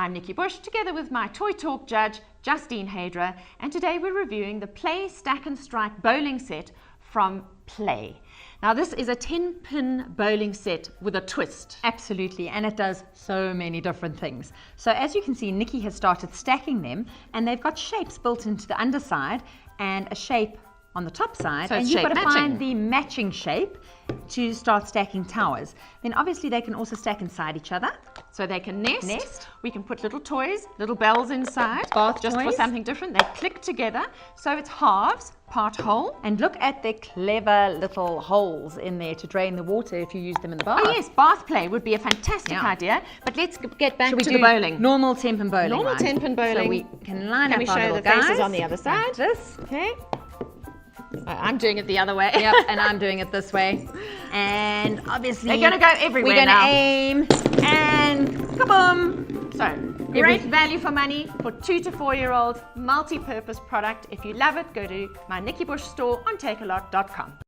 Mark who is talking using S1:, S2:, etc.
S1: I'm Nikki Bush, together with my Toy Talk judge, Justine Hadra, and today we're reviewing the Play Stack and Strike bowling set from Play. Now this is a 10-pin bowling set with a twist.
S2: Absolutely, and it does so many different things. So as you can see, Nikki has started stacking them, and they've got shapes built into the underside and a shape on the top side,
S1: So
S2: and
S1: it's
S2: you've got to
S1: shape matching.
S2: find the matching shape to start stacking towers. Then obviously they can also stack inside each other.
S1: So they can nest.
S2: Nest.
S1: We can put little toys, little bells inside,
S2: Bath
S1: just for
S2: toys.
S1: something different. They click together, so it's halves, part whole.
S2: And look at the clever little holes in there to drain the water if you use them in the bath.
S1: Oh yes, bath play would be a fantastic
S2: Yeah.
S1: idea, but let's get back
S2: Should we
S1: to
S2: do
S1: the bowling.
S2: normal 10-pin bowling?
S1: Normal
S2: right?
S1: 10-pin bowling.
S2: So we can line
S1: Can
S2: up
S1: we
S2: our
S1: show
S2: little
S1: the faces
S2: guys
S1: on the other side?
S2: like this.
S1: Okay. I'm doing it the other way.
S2: Yep, and I'm doing it this way. And obviously
S1: They're gonna go everywhere
S2: we're gonna
S1: now.
S2: aim and kaboom!
S1: So, great value for money for 2 to 4-year-olds, multi-purpose product. If you love it, go to my Nikki Bush store on takealot.com.